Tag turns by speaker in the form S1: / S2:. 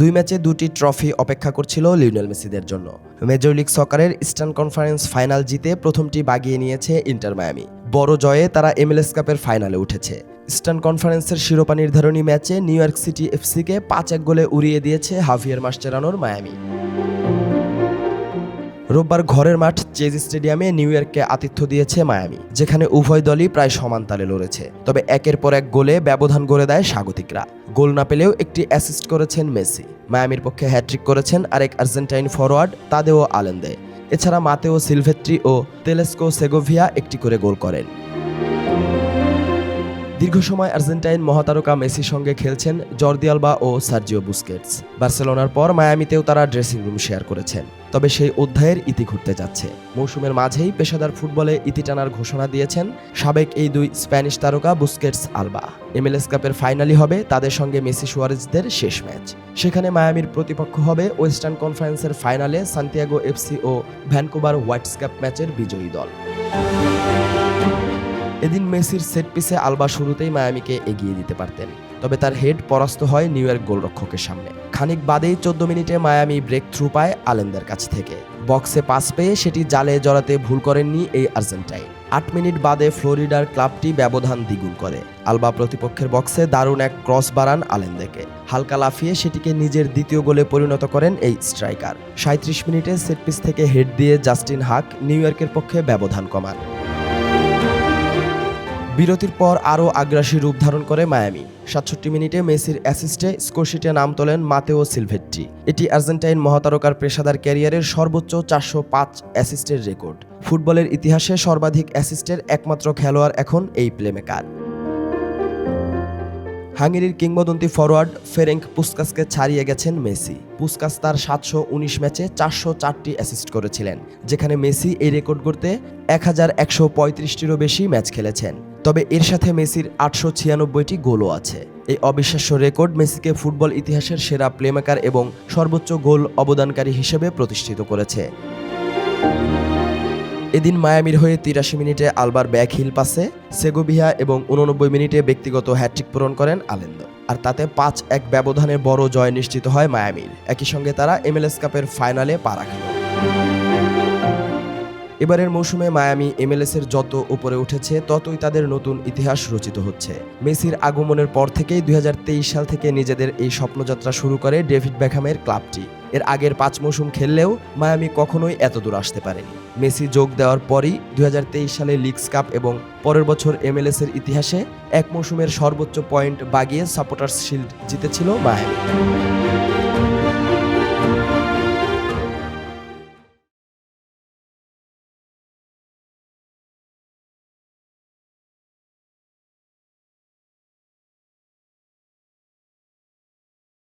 S1: 2 ম্যাচে 2টি ট্রফি অপেক্ষা করছিল লিওনেল মেসিদের জন্য। মেজর লিগ সকারের ইস্টার্ন কনফারেন্স ফাইনাল জিতে প্রথমটি বাগিয়ে নিয়েছে ইন্টার মায়ামি। বড় জয়ে তারা MLS কাপের ফাইনালে উঠেছে। ইস্টার্ন কনফারেন্সের শিরোপা নির্ধারণী ম্যাচে নিউ ইয়র্ক সিটি এফসিকে 5-1 গোলে উড়িয়ে দিয়েছে হাভিয়ের মাস্টেরানোর মায়ামি। রোববার ঘরের মাঠ চেজ স্টেডিয়ামে নিউ ইয়র্ককে আতিথ্য দিয়েছে মায়ামি, যেখানে উভয় দলই প্রায় সমান তালে লড়েছে। তবে একের পর এক গোলে ব্যবধান গড়ে দেয় স্বাগতিকরা। গোল না পেলেও একটি অ্যাসিস্ট করেছেন মেসি। মায়ামির পক্ষে হ্যাট্রিক করেছেন আরেক আর্জেন্টাইন ফরোয়ার্ড তাদেও আলেন্দে। এছাড়া মাতেও সিলভেট্রি ও তেলেস্কো সেগোভিয়া একটি করে গোল করেন। দীর্ঘ সময় আর্জেন্টাইন মহাতারকা মেসির সঙ্গে খেলছেন জর্দি আলবা ও সার্জিও বুস্কেটস। বার্সেলোনার পর মায়ামিতেও তারা ড্রেসিং রুম শেয়ার করেছেন। তবে সেই অধ্যায়ের ইতি ঘুরতে যাচ্ছে। মৌসুমের মাঝেই পেশাদার ফুটবলে ইতি টানার ঘোষণা দিয়েছেন সাবেক এই দুই স্প্যানিশ তারকা বুস্কেটস আলবা। MLS কাপের ফাইনালই হবে তাদের সঙ্গে মেসি সুয়ারেজদের শেষ ম্যাচ। সেখানে মায়ামির প্রতিপক্ষ হবে ওয়েস্টার্ন কনফারেন্সের ফাইনালে সান্তিয়াগো FC ও ভ্যানকুভার হোয়াইটস কাপ ম্যাচের বিজয়ী দল। এদিন মেসির সেট পিসে আলবা শুরুতেই মায়ামিকে এগিয়ে দিতে পারতেন, তবে তার হেড পরাস্ত হয় নিউ ইয়র্ক গোলরক্ষকের সামনে। খানিক বাদেই 14 মিনিটে মায়ামি ব্রেক থ্রু পায় আলেন্দের কাছ থেকে। বক্সে পাস পেয়ে সেটি জালে জড়াতে ভুল করেননি এই আর্জেন্টাইন। 8 মিনিট বাদে ফ্লোরিডার ক্লাবটি ব্যবধান দ্বিগুণ করে। আলবা প্রতিপক্ষের বক্সে দারুণ এক ক্রস বাড়ান আলেন্দেকে। হালকা লাফিয়ে সেটিকে নিজের দ্বিতীয় গোলে পরিণত করেন এই স্ট্রাইকার। 37 মিনিটে সেট পিস থেকে হেড দিয়ে জাস্টিন হাক নিউ ইয়র্কের পক্ষে ব্যবধান কমান। বিরতির পর আরও আগ্রাসী রূপ ধারণ করে মায়ামি। 67 মিনিটে মেসির অ্যাসিস্টে স্কোরশিটে নাম তোলেন মাতেও সিলভেট্রি। এটি আর্জেন্টাইন মহাতারকার পেশাদার ক্যারিয়ারের সর্বোচ্চ 405 অ্যাসিস্টের রেকর্ড। ফুটবলের ইতিহাসে সর্বাধিক অ্যাসিস্টের একমাত্র খেলোয়াড় এখন এই প্লেমেকার। হাঙ্গেরির কিংবদন্তি ফরোয়ার্ড ফেরেঙ্ক পুস্কাসকে ছাড়িয়ে গেছেন মেসি। পুস্কাস তার 719 ম্যাচে 404টি অ্যাসিস্ট করেছিলেন, যেখানে মেসি এই রেকর্ড গড়তে 1135টিরও বেশি ম্যাচ খেলেছেন। তবে এর সাথে মেসির 896টি গোলও আছে। এই অবিশ্বাস্য রেকর্ড মেসিকে ফুটবল ইতিহাসের সেরা প্লেমেকার এবং সর্বোচ্চ গোল অবদানকারী হিসেবে প্রতিষ্ঠিত করেছে। এদিন মায়ামির হয়ে 83 মিনিটে আলবার ব্যাক হিল পাসে সেগোভিয়া এবং 89 মিনিটে ব্যক্তিগত হ্যাট্রিক পূরণ করেন আলেন্দো। আর তাতে 5-1 ব্যবধানে বড় জয় নিশ্চিত হয় মায়ামির। একই সঙ্গে তারা MLS কাপের ফাইনালে পা রাখল। এবারের মৌসুমে মায়ামি MLS-এর যত উপরে উঠেছে ততই তাদের নতুন ইতিহাস রচিত হচ্ছে। মেসির আগমনের পর থেকেই 2023 সাল থেকে নিজেদের এই স্বপ্নযাত্রা শুরু করে ডেভিড বেকহ্যামের ক্লাবটি। এর আগের 5 মৌসুম খেললেও মায়ামি কখনোই এত দূর আসতে পারেনি। মেসি যোগ দেওয়ার পরই 2023 সালে লিগস কাপ এবং পরের বছর MLS-এর ইতিহাসে এক মৌসুমের সর্বোচ্চ পয়েন্ট বাগিয়ে সাপোর্টার্স শিল্ড জিতেছিল মায়ামি।